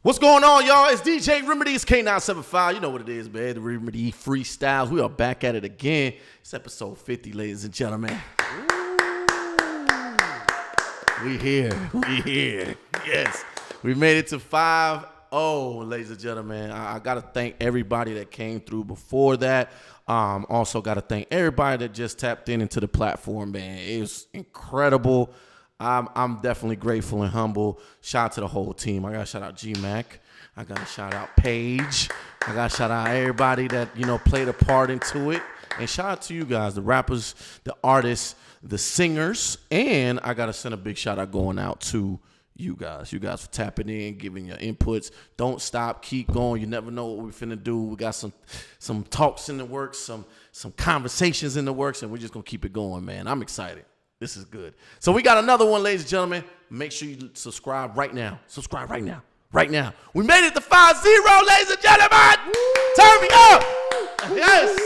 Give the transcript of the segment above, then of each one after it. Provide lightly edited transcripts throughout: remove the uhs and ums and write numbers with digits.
What's going on, y'all? It's DJ Remedy's K97.5. You know what it is, man. The Remedy Freestyles. We are back at it again. It's episode 50, ladies and gentlemen. We here. Yes. We made it to 5-0, ladies and gentlemen. I got to thank everybody that came through before that. Also got to thank everybody that just tapped into the platform, man. It was incredible. I'm definitely grateful and humble. Shout out to the whole team. I got to shout out G-Mac. I got to shout out Paige. I got to shout out everybody that, played a part into it. And shout out to you guys, the rappers, the artists, the singers. And I got to send a big shout out going out to you guys. You guys for tapping in, giving your inputs. Don't stop. Keep going. You never know what we're finna do. We got some talks in the works, some conversations in the works, and we're just going to keep it going, man. I'm excited. This is good. So we got another one, ladies and gentlemen. Make sure you subscribe right now. Subscribe right now. Right now. We made it to 5-0, ladies and gentlemen. Woo! Turn me up. Yes.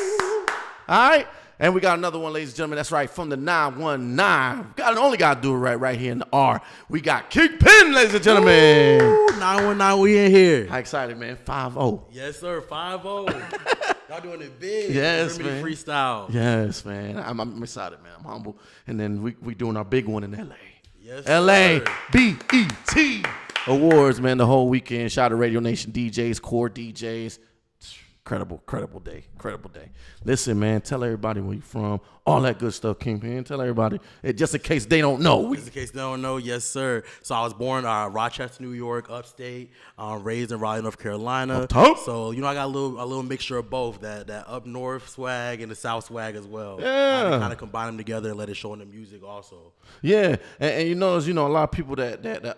All right. And we got another one, ladies and gentlemen. That's right. From the 919. Only got to do it right here in the R. We got Kingpin, ladies and gentlemen. Woo! 919, we in here. How excited, man. 5-0. Yes, sir. 5-0. Y'all doing it big. Yes, Remedy man. Freestyle. Yes, man. I'm excited, man. I'm humble. And then we doing our big one in L.A. Yes, L.A. sir. BET Awards, man, the whole weekend. Shout out to Radio Nation DJs, core DJs. Incredible day. Listen, man, tell everybody where you from. All that good stuff, Kingpin. Tell everybody, just in case they don't know. Just in case they don't know, yes, sir. So I was born Rochester, New York, upstate. Raised in Raleigh, North Carolina. Up top. So I got a little mixture of both, that up north swag and the south swag as well. Yeah. Kind of combine them together and let it show in the music also. Yeah, and you notice, a lot of people that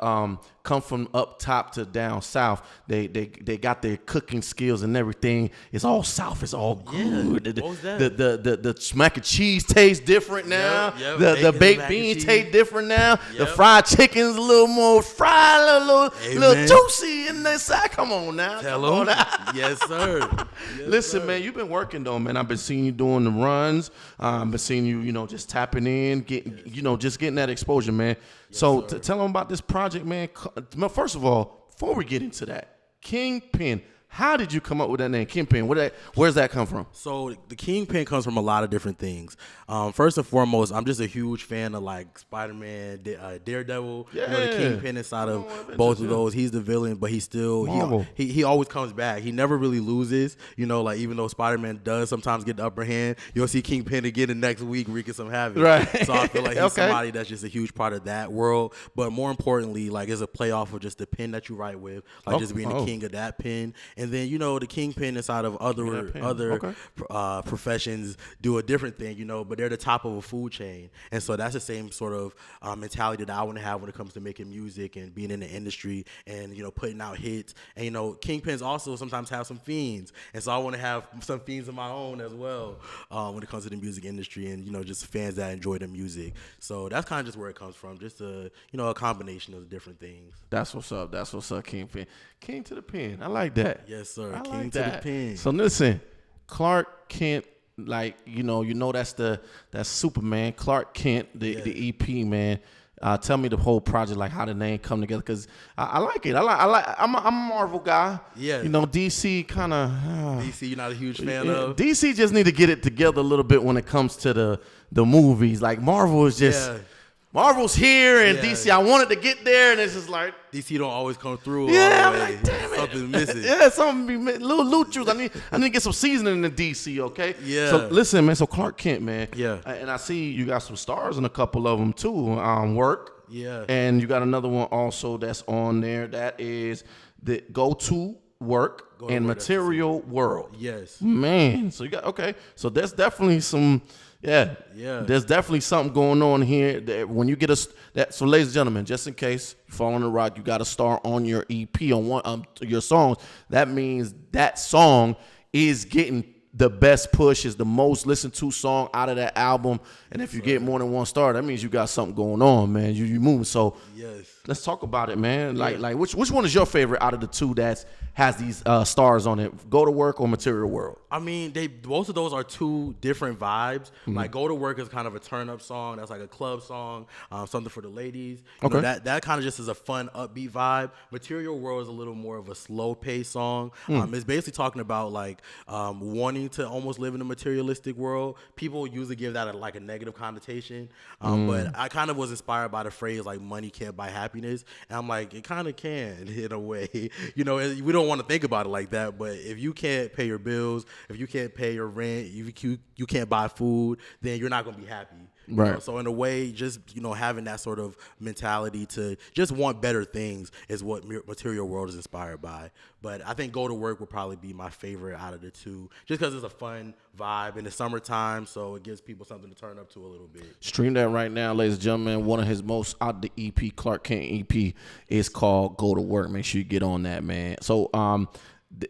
come from up top to down south, they got their cooking skills and everything. It's all south. It's all good. Yeah. What was that? The mac and cheese tastes different now. Yep. The baked beans taste different now. Yep. The fried chicken's a little more fried, a little juicy in the side. Come on now. Tell them. Yes, sir. Yes, Listen, sir. man, you've been working though, man. I've been seeing you doing the runs. I've been seeing you, just tapping in, just getting that exposure, man. Yes, so sir. tell them about this project, man. First of all, before we get into that, Kingpin. How did you come up with that name, Kingpin? Where's that come from? So the Kingpin comes from a lot of different things. First and foremost, I'm just a huge fan of like Spider-Man, Daredevil. Yeah. The Kingpin inside of both of those. He's the villain, but he's still he always comes back. He never really loses. Like even though Spider-Man does sometimes get the upper hand, you'll see Kingpin again the next week wreaking some havoc. Right. So I feel like he's somebody that's just a huge part of that world. But more importantly, like it's a play off of just the pen that you write with, like just being the king of that pen. And then the Kingpin inside of other professions do a different thing, but they're the top of a food chain, and so that's the same sort of mentality that I want to have when it comes to making music and being in the industry and putting out hits. And Kingpins also sometimes have some fiends, and so I want to have some fiends of my own as well when it comes to the music industry and just fans that enjoy the music. So that's kind of just where it comes from, just a combination of different things. That's what's up, Kingpin. King to the pen. I like that. Yes, sir. I King like to that. the pen. So listen, Clark Kent, that's Superman. Clark Kent, the EP, man. Tell me the whole project, like how the name come together, because I like it. I'm a Marvel guy. Yeah. DC kind of. DC, you're not a huge fan of? DC just need to get it together a little bit when it comes to the movies. Like Marvel is just. Yeah. Marvel's here and DC. I wanted to get there, and it's just like DC don't always come through. Yeah, I'm like, damn it, something's missing. Yeah, something be little juice. I need to get some seasoning in the DC. Okay. Yeah. So listen, man. So Clark Kent, man. Yeah. And I see you got some stars in a couple of them too. Work. Yeah. And you got another one also that's on there. That is the Go to Work and Material World. Yes. Man. So you got So there's definitely some. Yeah. There's definitely something going on here. That when you get so ladies and gentlemen, just in case you fall on the rock, you got a star on your EP on one your songs. That means that song is getting the best push, is the most listened to song out of that album. And if you get more than one star, that means you got something going on, man. You moving. So let's talk about it, man. Like which one is your favorite out of the two that has these stars on it? Go to Work or Material World? I mean, both of those are two different vibes. Like Go to Work is kind of a turn up song. That's like a club song, something for the ladies. You know, that kind of just is a fun, upbeat vibe. Material World is a little more of a slow paced song. It's basically talking about like wanting to almost live in a materialistic world. People usually give that like a negative connotation, but I kind of was inspired by the phrase like money can't buy happiness, and I'm like, it kind of can in a way. You know, we don't want to think about it like that, but if you can't pay your bills, if you can't pay your rent, you can't buy food, then you're not gonna be happy. Right. You know? So in a way, just having that sort of mentality to just want better things is what Material World is inspired by. But I think Go to Work would probably be my favorite out of the two, just because it's a fun vibe in the summertime, so it gives people something to turn up to a little bit. Stream that right now, ladies and gentlemen. One of his most out the EP, Clark Kent EP, is called Go to Work. Make sure you get on that, man. So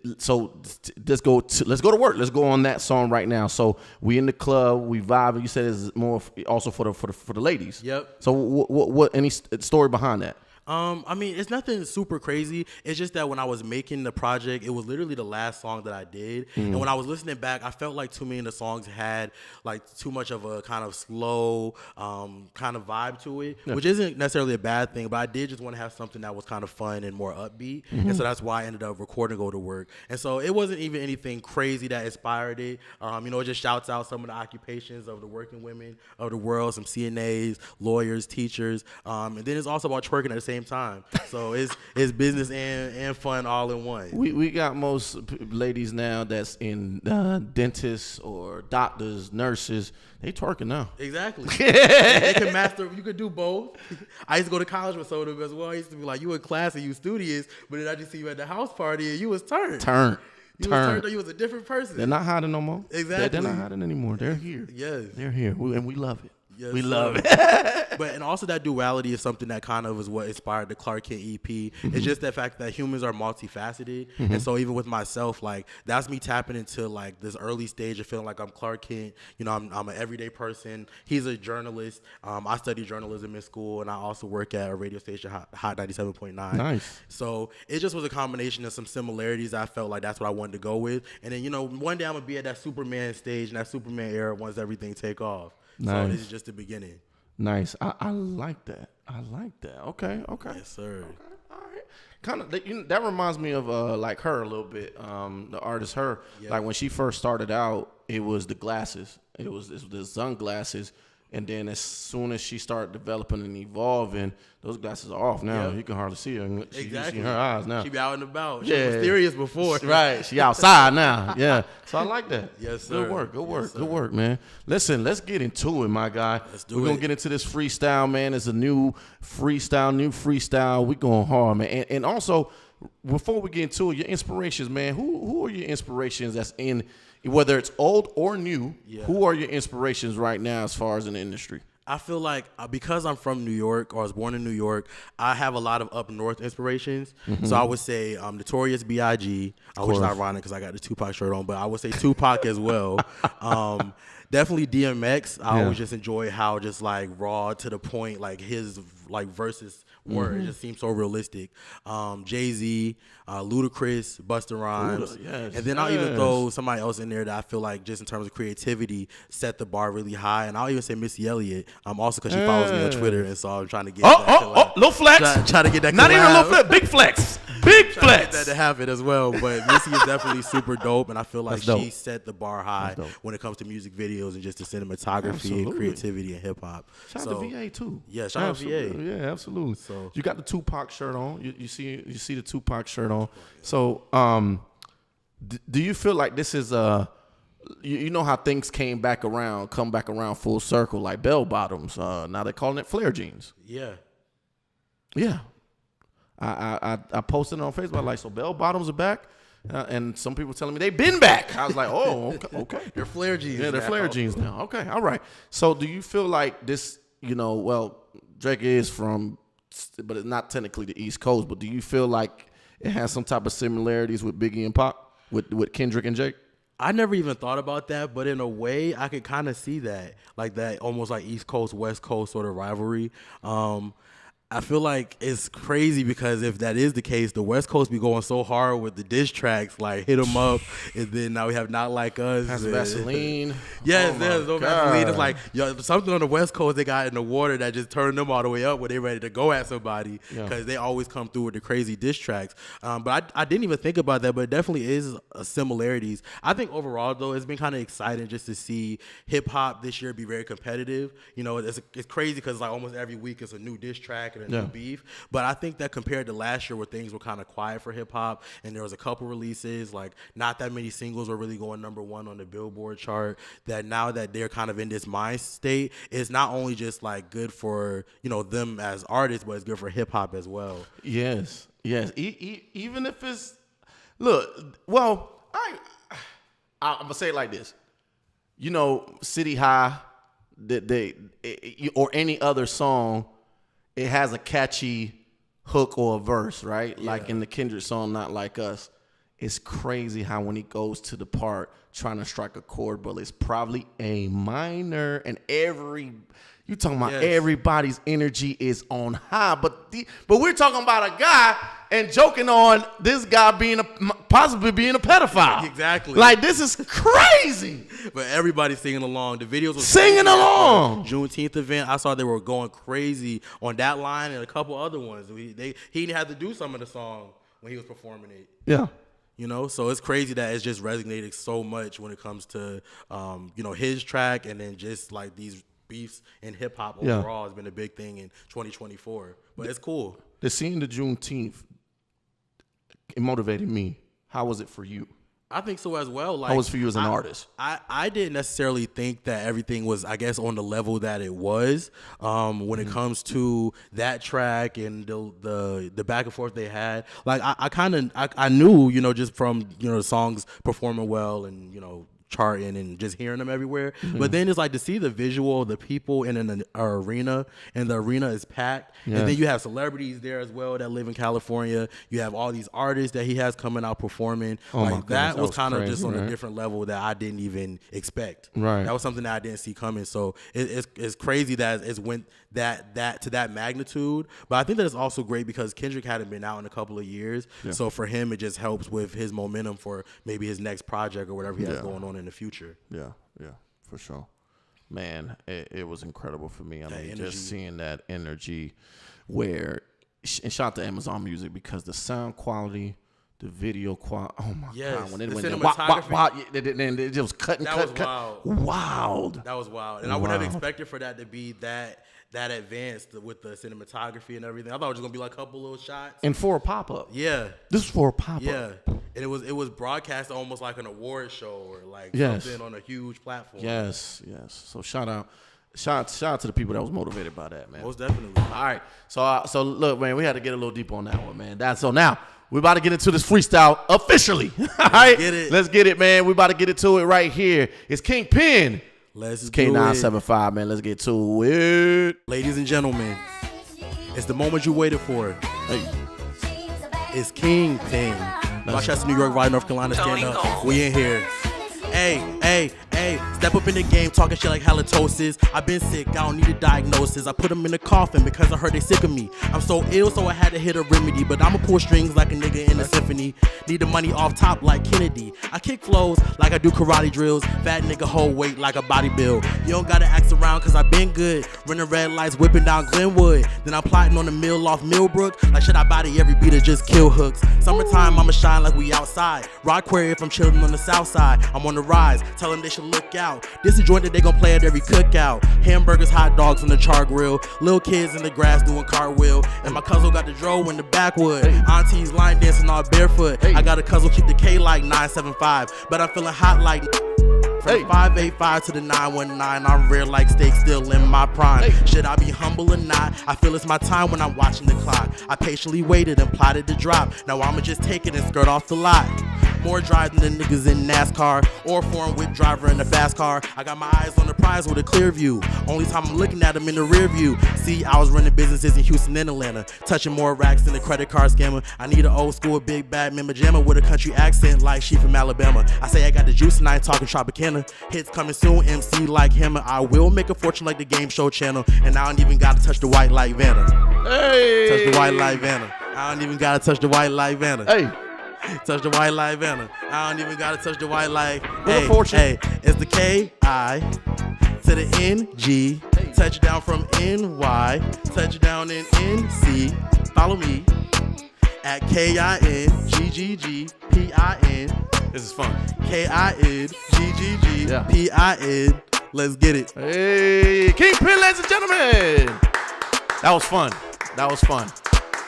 let's go to work. Let's go on that song right now. So we in the club, we vibing. You said it's more also for the ladies. Yep. So what any story behind that? I mean, it's nothing super crazy. It's just that when I was making the project, it was literally the last song that I did. And when I was listening back, I felt like too many of the songs had like too much of a kind of slow kind of vibe to it, which isn't necessarily a bad thing, but I did just want to have something that was kind of fun and more upbeat. And so that's why I ended up recording Go to Work. And so it wasn't even anything crazy that inspired it. It just shouts out some of the occupations of the working women of the world, some CNAs, lawyers, teachers. And then it's also about twerking at the same time. So it's business and fun all in one. We got most ladies now that's in dentists or doctors, nurses. They twerking now. Exactly. They can master. You could do both. I used to go to college with some of them as well. I used to be like, you in class and you studious, but then I just see you at the house party and you was turned. You was a different person. They're not hiding no more. Exactly. They're not hiding anymore. They're here. Yes. They're here. And we love it. Yes, we love it. And also that duality is something that kind of is what inspired the Clark Kent EP. It's just the fact that humans are multifaceted. And so even with myself, like that's me tapping into like this early stage of feeling like I'm Clark Kent. I'm an everyday person. He's a journalist. I studied journalism in school, and I also work at a radio station, Hot 97.5. Nice. So it just was a combination of some similarities. I felt like that's what I wanted to go with. And then, one day I'm going to be at that Superman stage and that Superman era once everything take off. Nice. So this is just the beginning. Nice. I like that. Okay. Yes, sir. Okay. All right. Kind of that reminds me of like her a little bit. The artist her. Yep. Like when she first started out, it was the glasses. It was the sunglasses. And then as soon as she started developing and evolving, those glasses are off now. Yep. You can hardly see her. Exactly. You see her eyes now. She be out and about. She was mysterious before. Right. She outside now. Yeah. So I like that. Yes, sir. Good work, man. Listen, let's get into it, my guy. We're going to get into this freestyle, man. It's a new freestyle. We going hard, man. And also, before we get into it, your inspirations, man. Who are your inspirations that's in, whether it's old or new, who are your inspirations right now as far as in the industry? I feel like because I'm from New York, or I was born in New York, I have a lot of up north inspirations. So I would say Notorious B.I.G., which is ironic because I got the Tupac shirt on, but I would say Tupac as well. Definitely DMX. I always just enjoy how just like raw to the point, like his like verses were. It just seems so realistic. Jay-Z, Ludacris, Busta Rhymes. And then I'll even throw somebody else in there that I feel like just in terms of creativity set the bar really high. And I'll even say Missy Elliott, also because she follows me on Twitter, and so I'm trying to get little flex. Try to get that Not even a little flex, big flex. Big flex. Get that to happen as well. But Missy is definitely super dope, and I feel like she set the bar high when it comes to music videos and just the cinematography and creativity and hip hop. Shout out to VA too. Yeah, shout out to VA. Yeah, absolutely. So you got the Tupac shirt on. You see the Tupac shirt on. So do you feel like this is you know how things come back around full circle, like bell bottoms. Now they're calling it flare jeans. Yeah. Yeah. I posted it on Facebook like, so bell bottoms are back, and some people telling me they've been back. I was like, oh, okay. They're flare jeans. Yeah, they're flare jeans now. Okay, all right. So do you feel like this? Drake is from, but it's not technically the East Coast. But do you feel like it has some type of similarities with Biggie and Pac, with Kendrick and Jake? I never even thought about that, but in a way, I could kind of see that, like that almost like East Coast, West Coast sort of rivalry. I feel like it's crazy because if that is the case, the West Coast be going so hard with the diss tracks, like Hit 'Em Up, and then now we have Not Like Us. That's Vaseline. Yes, there's no Vaseline. It's like something on the West Coast they got in the water that just turned them all the way up when they're ready to go at somebody because they always come through with the crazy diss tracks. But I didn't even think about that, but it definitely is similarities. I think overall, though, it's been kind of exciting just to see hip-hop this year be very competitive. You know, it's crazy because like almost every week it's a new diss track and a new beef. But I think that compared to last year where things were kind of quiet for hip-hop and there was a couple releases, like not that many singles were really going #1 on the Billboard chart, that now that they're kind of in this mind state, it's not only just like good for, you know, them as artists, but it's good for hip-hop as well. Yes. Even if it's, look, well, I'm going to say it like this. You know, City High, or any other song, it has a catchy hook or a verse, right? Yeah. Like in the Kendrick song, Not Like Us. It's crazy how when he goes to the part trying to strike a chord, but it's probably A minor, and you talking about everybody's energy is on high, but we're talking about a guy and joking on this guy possibly being a pedophile. Exactly. Like, this is crazy. But everybody's singing along. The videos were singing along. Juneteenth event, I saw they were going crazy on that line and a couple other ones. He had to do some of the song when he was performing it. Yeah. You know, so it's crazy that it's just resonated so much when it comes to, you know, his track, and then just like these beefs in hip hop overall has been a big thing in 2024. But it's cool. Seeing the Juneteenth, it motivated me. How was it for you? I think so as well. Like, how was it for you as an artist? I didn't necessarily think that everything was, I guess, on the level that it was when it comes to that track and the back and forth they had. Like, I knew, you know, just from, you know, the songs performing well and, you know, charting and just hearing them everywhere. But then it's like to see the visual, the people in an arena, and the arena is packed. And then you have celebrities there as well that live in California. You have all these artists that he has coming out performing. Like, that was kind of just on a different level that I didn't even expect. Right. That was something that I didn't see coming. So it's crazy that it's went that to that magnitude. But I think that it's also great because Kendrick hadn't been out in a couple of years. So for him, it just helps with his momentum for maybe his next project or whatever he has going on in the future. Yeah, for sure. Man, it was incredible for me. I mean, just seeing that energy and shout out to Amazon Music because the sound quality, the video quality, oh my God. When it went then it just cutting. That was wild. That was wild. And I wouldn't have expected for that to be that advanced with the cinematography and everything. I thought it was going to be like a couple little shots. And for a pop-up. Yeah. This was for a pop-up. Yeah. And it was broadcast almost like an award show or like something on a huge platform. Yes. So shout out to the people that was motivated by that, man. Most definitely. All right. So look, man, we had to get a little deep on that one, man. So now we're about to get into this freestyle officially. All right. Let's get it, man. We're about to get into it right here. It's Kingpin. Let's K97.5, man. Let's get to it. Ladies and gentlemen, it's the moment you waited for. Hey. It's Kingpin. Rochester, New York, Raleigh, North Carolina, stand up. We in here. Hey, step up in the game, talking shit like halitosis. I've been sick, I don't need a diagnosis. I put them in the coffin because I heard they sick of me. I'm so ill, so I had to hit a remedy. But I'ma pull strings like a nigga in a symphony. Need the money off top like Kennedy. I kick flows like I do karate drills. Fat nigga hold weight like a body build. You don't gotta ask around cause I been good. Running red lights, whipping down Glenwood. Then I'm plotting on the mill off Millbrook. Like should I body every beat or just kill hooks? Summertime, I'ma shine like we outside. Rock Quarry if I'm chilling on the south side. I'm on the rise, tell them they should look out. This is a joint that they gon' play at every cookout. Hamburgers, hot dogs on the char grill. Little kids in the grass doing cartwheel. And my cousin got the dro in the backwood. Aunties line dancing all barefoot. I got a cousin keep the K like 975. But I'm feeling hot like from 585 to the 919. I'm rare like steak, still in my prime. Should I be humble or not? I feel it's my time when I'm watching the clock. I patiently waited and plotted to drop. Now I'ma just take it and skirt off the lot. More drive than the niggas in NASCAR or foreign whip driver in a fast car. I got my eyes on the prize with a clear view. Only time I'm looking at them in the rear view. See, I was running businesses in Houston and Atlanta, touching more racks than a credit card scammer. I need an old school big bad member jammer with a country accent like she from Alabama. I say I got the juice and I ain't talking Tropicana. Hits coming soon, MC like Hammer. I will make a fortune like the game show channel, and I don't even gotta touch the white like Vanna. Hey, touch the white like Vanna. I don't even gotta touch the white like Vanna. Hey. Touch the white like Vanna. I don't even gotta touch the white like. Hey, it's the K-I to the N-G. Hey. Touchdown from N-Y. Touchdown in N-C. Follow me at K-I-N-G-G-G-P-I-N. This is fun. K-I-N-G-G-G-P-I-N. Let's get it. Hey, Kingpin, ladies and gentlemen. That was fun. That was fun.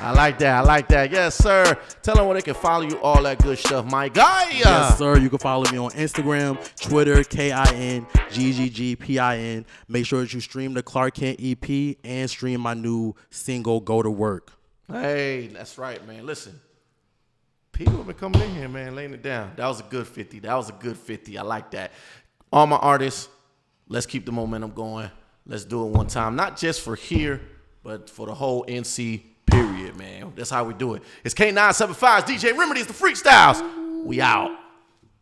I like that. I like that. Yes, sir. Tell them where they can follow you, all that good stuff, my guy. Yes, sir. You can follow me on Instagram, Twitter, KINGGGPIN. Make sure that you stream the Clark Kent EP and stream my new single, Go to Work. Hey, that's right, man. Listen, people have been coming in here, man, laying it down. That was a good 50. That was a good 50. I like that. All my artists, let's keep the momentum going. Let's do it one time. Not just for here, but for the whole NC period, man. That's how we do it. It's K97.5's DJ Remedies, the Freestyles. We out.